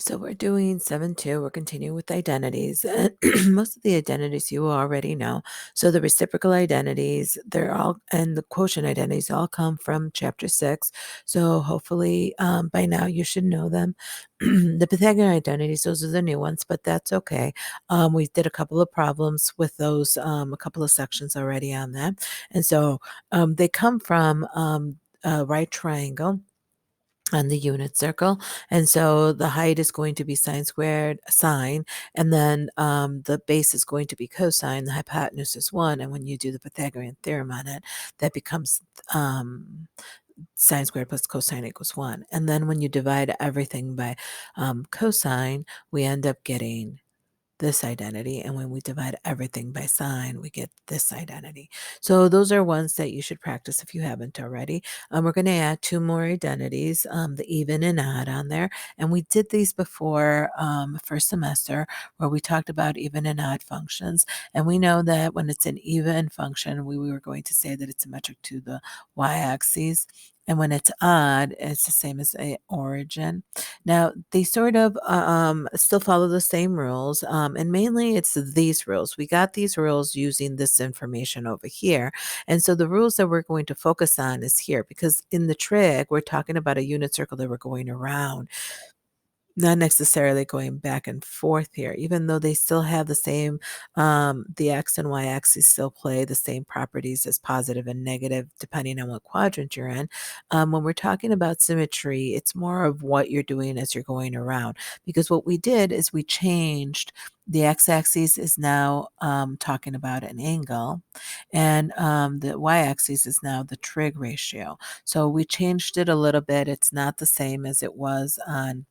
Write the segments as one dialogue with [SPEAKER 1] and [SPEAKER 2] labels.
[SPEAKER 1] So we're doing 7-2. We're continuing with identities. And most of the identities you already know. So the reciprocal identities, they're all, and the quotient identities all come from chapter 6. So hopefully by now you should know them. The Pythagorean identities, those are the new ones, but that's okay. We did a couple of problems with those, a couple of sections already on that. And so they come from a right triangle on the unit circle. And so the height is going to be sine squared sine, and then the base is going to be cosine. The hypotenuse is 1. And when you do the Pythagorean theorem on it, that becomes sine squared plus cosine equals 1. And then when you divide everything by cosine, we end up getting this identity, and when we divide everything by sine, we get this identity. So those are ones that you should practice if you haven't already. We're going to add 2 more identities, the even and odd on there, and we did these before first semester, where we talked about even and odd functions, and we know that when it's an even function, we were going to say that it's symmetric to the y-axis, and when it's odd, it's the same as a origin. Now, they sort of still follow the same rules, and mainly it's these rules. We got these rules using this information over here. And so the rules that we're going to focus on is here, because in the trig, we're talking about a unit circle that we're going around, not necessarily going back and forth here, even though they still have the same, the x and y axes still play the same properties as positive and negative, depending on what quadrant you're in. When we're talking about symmetry, it's more of what you're doing as you're going around, because what we did is we changed the x-axis is now talking about an angle, and the y-axis is now the trig ratio. So we changed it a little bit. It's not the same as it was on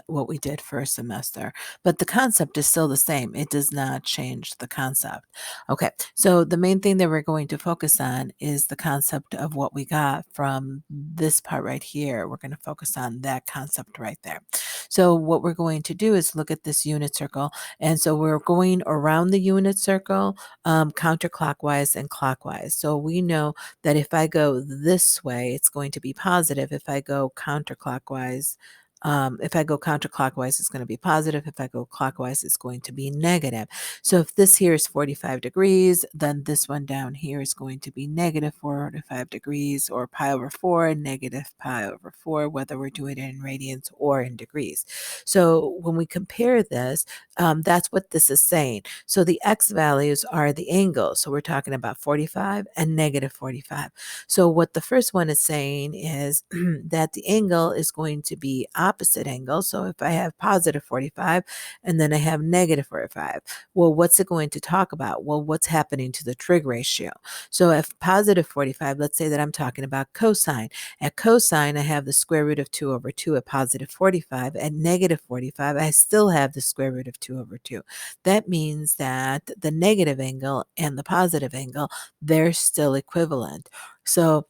[SPEAKER 1] what we did first semester, but the concept is still the same. It does not change the concept. Okay, so the main thing that we're going to focus on is the concept of what we got from this part right here. We're going to focus on that concept right there. So what we're going to do is look at this unit circle, and so we're going around the unit circle counterclockwise and clockwise. So we know that if I go this way, it's going to be positive. If I go counterclockwise, it's going to be positive. If I go clockwise, it's going to be negative. So if this here is 45 degrees, then this one down here is going to be negative 45 degrees, or pi over 4, negative pi over 4, whether we're doing it in radians or in degrees. So when we compare this, that's what this is saying. So the x values are the angles. So we're talking about 45 and negative 45. So what the first one is saying is that the angle is going to be opposite angle. So if I have positive 45 and then I have negative 45, well, what's it going to talk about? Well, what's happening to the trig ratio? So if positive 45, let's say that I'm talking about cosine. At cosine, I have the square root of 2 over 2 at positive 45. At negative 45, I still have the square root of 2 over 2. That means that the negative angle and the positive angle, they're still equivalent. So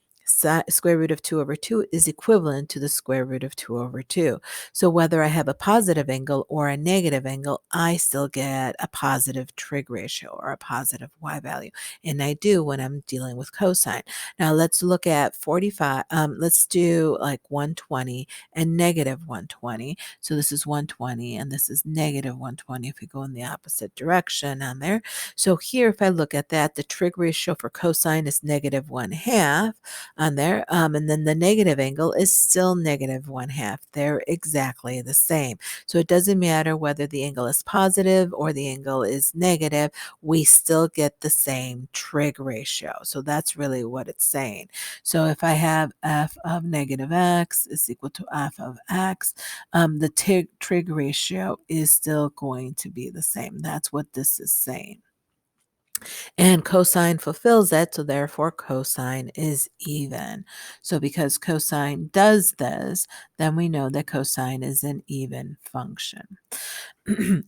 [SPEAKER 1] square root of 2 over 2 is equivalent to the square root of 2 over 2. So whether I have a positive angle or a negative angle, I still get a positive trig ratio or a positive y value. And I do when I'm dealing with cosine. Now let's look at 45. Let's do like 120 and negative 120. So this is 120 and this is negative 120 if we go in the opposite direction on there. So here, if I look at that, the trig ratio for cosine is negative 1/2 on there. And then the negative angle is still negative 1/2. They're exactly the same. So it doesn't matter whether the angle is positive or the angle is negative, we still get the same trig ratio. So that's really what it's saying. So if I have f of negative x is equal to f of x, the trig ratio is still going to be the same. That's what this is saying. And cosine fulfills that, so therefore cosine is even. So because cosine does this, then we know that cosine is an even function.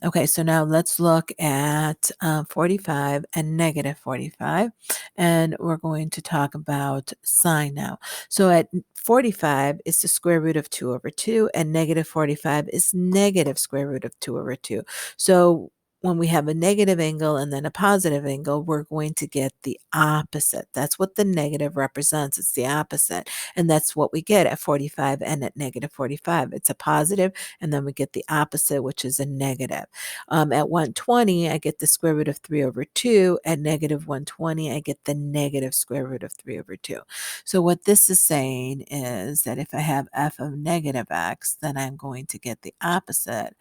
[SPEAKER 1] Okay, so now let's look at 45 and negative 45, and we're going to talk about sine now. So at 45 is the square root of 2 over 2, and negative 45 is negative square root of 2 over 2. So when we have a negative angle and then a positive angle, we're going to get the opposite. That's what the negative represents. It's the opposite. And that's what we get at 45 and at negative 45. It's a positive, and then we get the opposite, which is a negative. At 120, I get the square root of 3 over 2. At negative 120, I get the negative square root of 3 over 2. So what this is saying is that if I have f of negative x, then I'm going to get the opposite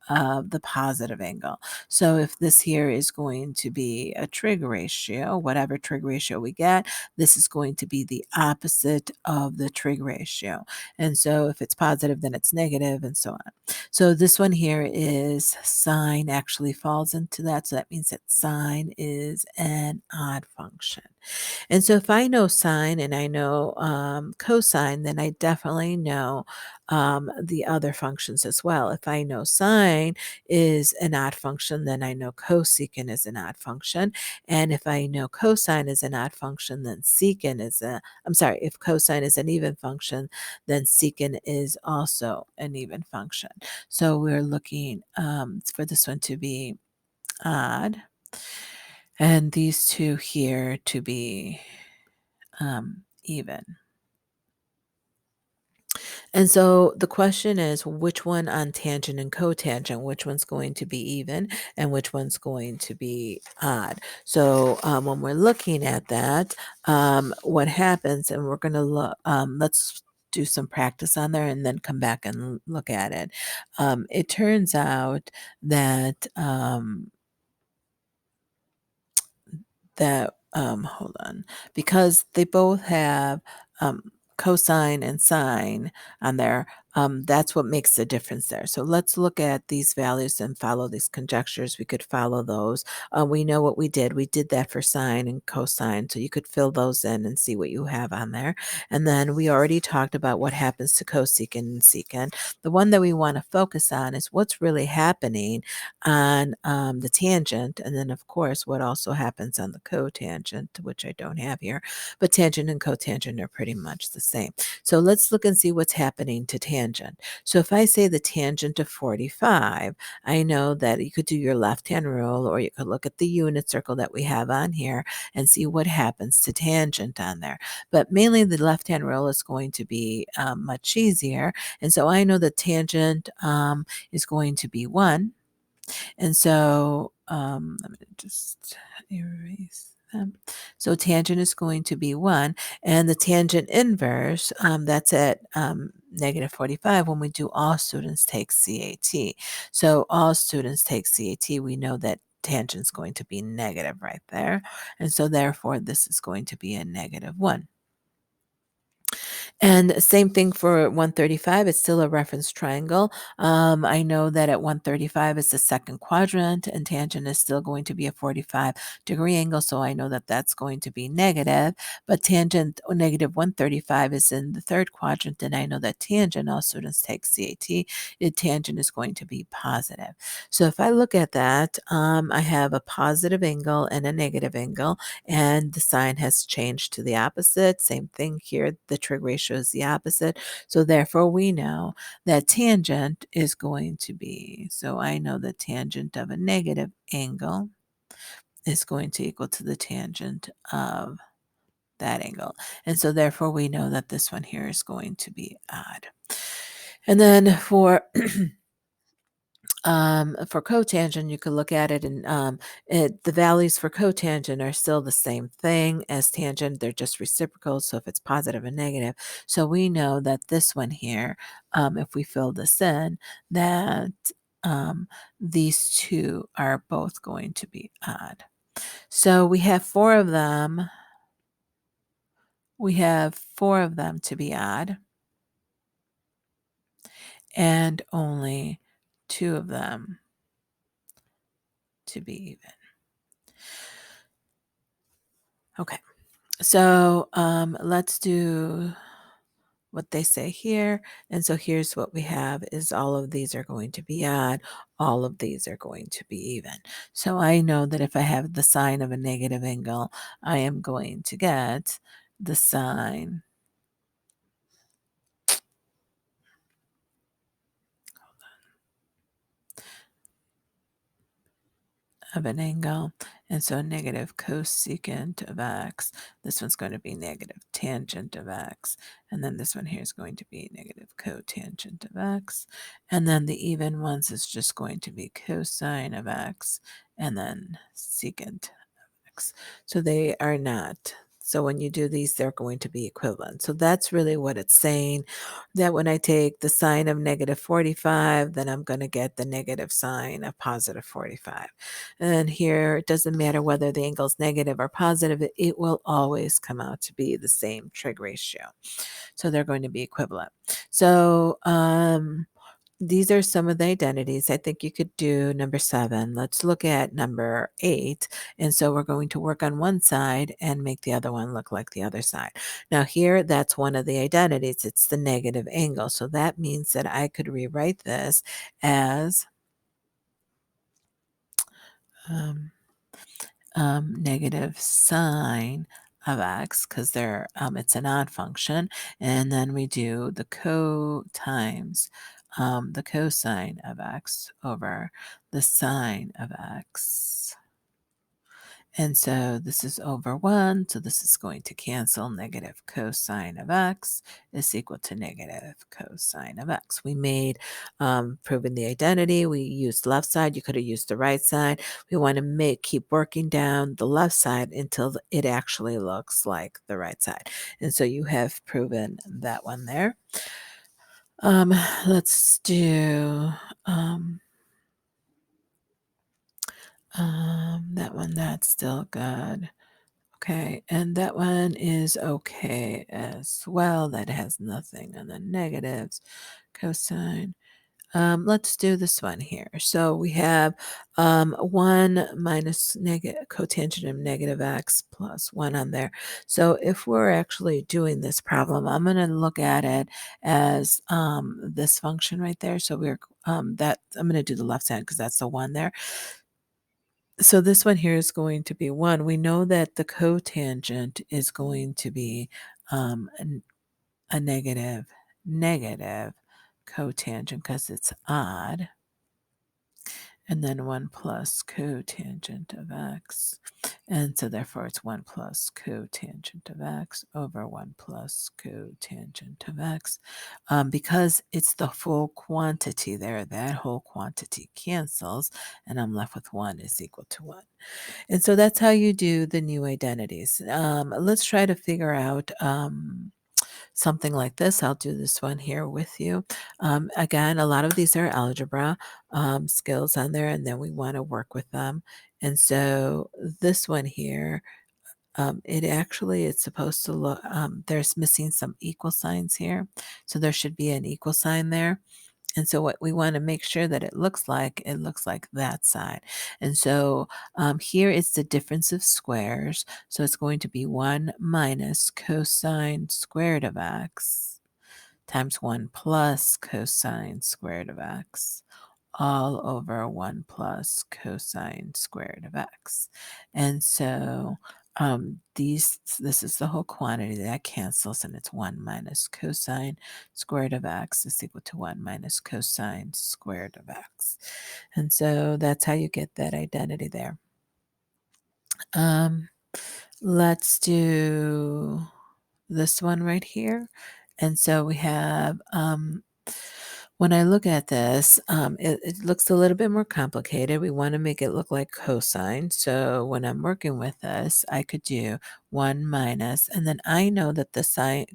[SPEAKER 1] of the positive angle. So if this here is going to be a trig ratio, whatever trig ratio we get, this is going to be the opposite of the trig ratio. And so if it's positive, then it's negative, and so on. So this one here is sine actually falls into that. So that means that sine is an odd function. And so if I know sine and I know cosine, then I definitely know the other functions as well. If I know sine is an odd function, then I know cosecant is an odd function. And if I know cosine is an odd function, then secant is if cosine is an even function, then secant is also an even function. So we're looking for this one to be odd, and these two here to be even. And so the question is, which one on tangent and cotangent, which one's going to be even and which one's going to be odd? So when we're looking at that, what happens, and we're going to look, let's do some practice on there and then come back and look at it. It turns out that hold on, because they both have cosine and sine on there. That's what makes the difference there. So let's look at these values and follow these conjectures. We could follow those. We know what we did. We did that for sine and cosine. So you could fill those in and see what you have on there. And then we already talked about what happens to cosecant and secant. The one that we want to focus on is what's really happening on the tangent. And then, of course, what also happens on the cotangent, which I don't have here. But tangent and cotangent are pretty much the same. So let's look and see what's happening to tangent. So if I say the tangent of 45, I know that you could do your left-hand rule, or you could look at the unit circle that we have on here and see what happens to tangent on there. But mainly the left-hand rule is going to be much easier. And so I know the tangent is going to be 1. And so let me just erase them. So tangent is going to be 1, and the tangent inverse, that's at negative 45 when we do all students take CAT. So all students take CAT, we know that tangent is going to be negative right there. And so therefore this is going to be a negative 1. And same thing for 135, it's still a reference triangle. I know that at 135 it's the second quadrant, and tangent is still going to be a 45-degree angle, so I know that that's going to be negative. But tangent negative 135 is in the third quadrant, and I know that tangent, all students take CAT, tangent is going to be positive. So if I look at that, I have a positive angle and a negative angle, and the sign has changed to the opposite. Same thing here, the trig ratio is the opposite. So therefore we know that tangent is going to be, so I know the tangent of a negative angle is going to equal to the tangent of that angle. And so therefore we know that this one here is going to be odd. And then for cotangent, you could look at it, and the values for cotangent are still the same thing as tangent. They're just reciprocal, so if it's positive and negative. So we know that this one here, if we fill this in, that these two are both going to be odd. So we have 4 of them. We have 4 of them to be odd, and only 2 of them to be even. Okay. So let's do what they say here. And so here's what we have is all of these are going to be odd. All of these are going to be even. So I know that if I have the sign of a negative angle, I am going to get the sign of an angle. And so negative cosecant of x. This one's going to be negative tangent of x. And then this one here is going to be negative cotangent of x. And then the even ones is just going to be cosine of x and then secant of x. So they are not. So when you do these, they're going to be equivalent. So that's really what it's saying, that when I take the sine of negative 45, then I'm going to get the negative sine of positive 45. And here, it doesn't matter whether the angle is negative or positive, it will always come out to be the same trig ratio. So they're going to be equivalent. So these are some of the identities. I think you could do number 7. Let's look at number 8. And so we're going to work on one side and make the other one look like the other side. Now here, that's one of the identities. It's the negative angle. So that means that I could rewrite this as negative sine of x, because they're it's an odd function, and then we do the times the cosine of x over the sine of x. And so this is over 1, so this is going to cancel. Negative cosine of x is equal to negative cosine of x. We made proving the identity. We used the left side. You could have used the right side. We want to keep working down the left side until it actually looks like the right side. And so you have proven that one there. Let's do that one. That's still good. Okay, and that one is okay as well. That has nothing on the negatives. Cosine. Let's do this one here. So we have 1 minus cotangent of negative x plus 1 on there. So if we're actually doing this problem, I'm going to look at it as this function right there. So we're that I'm going to do the left hand because that's the 1 there. So this one here is going to be 1. We know that the cotangent is going to be a negative cotangent because it's odd. And then 1 plus cotangent of x. And so therefore it's 1 plus cotangent of x over 1 plus cotangent of x. Because it's the full quantity there, that whole quantity cancels, and I'm left with 1 is equal to 1. And so that's how you do the new identities. Let's try to figure out something like this. I'll do this one here with you. Again, a lot of these are algebra skills on there, and then we want to work with them. And so this one here, it's supposed to look, there's missing some equal signs here. So there should be an equal sign there. And so what we want to make sure that it looks like that side. And so here is the difference of squares. So it's going to be 1 minus cosine squared of x times 1 plus cosine squared of x all over 1 plus cosine squared of x. And so this is the whole quantity that cancels, and it's 1 minus cosine squared of x is equal to 1 minus cosine squared of x. And so that's how you get that identity there. Let's do this one right here. And so we have when I look at this, it looks a little bit more complicated. We want to make it look like cosine. So when I'm working with this, I could do 1 minus, and then I know that the sine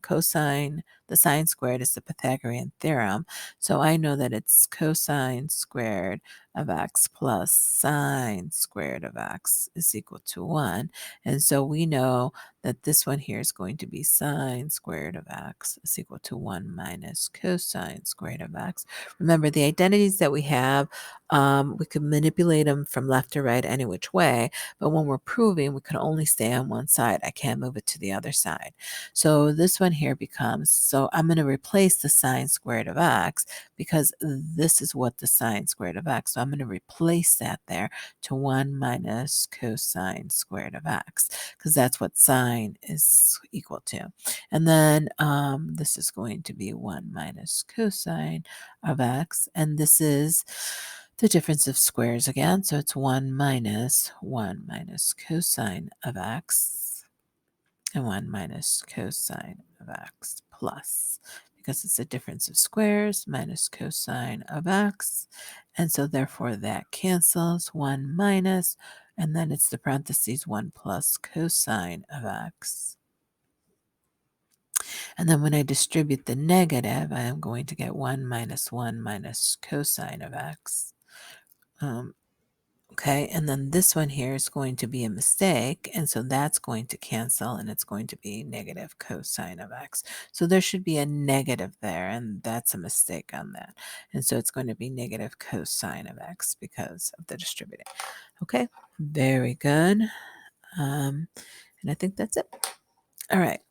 [SPEAKER 1] squared is the Pythagorean theorem. So I know that it's cosine squared of x plus sine squared of x is equal to 1. And so we know that this one here is going to be sine squared of x is equal to 1 minus cosine squared of x. Remember, the identities that we have, we could manipulate them from left to right any which way, but when we're proving, we can only stay on one side. I can't move it to the other side. So this one here becomes, so I'm going to replace the sine squared of x because this is what the sine squared of x. So I'm going to replace that there to 1 minus cosine squared of x because that's what sine is equal to. And then this is going to be 1 minus cosine of x, and this is the difference of squares again. So it's 1 minus cosine of x and 1 minus cosine of x plus, because it's a difference of squares, minus cosine of x. And so therefore that cancels, 1 minus, and then it's the parentheses 1 plus cosine of x. And then when I distribute the negative, I am going to get 1 minus cosine of x. Okay, and then this one here is going to be a mistake, and so that's going to cancel, and it's going to be negative cosine of x. So there should be a negative there, and that's a mistake on that. And so it's going to be negative cosine of x because of the distributing. Okay, very good. And I think that's it. All right.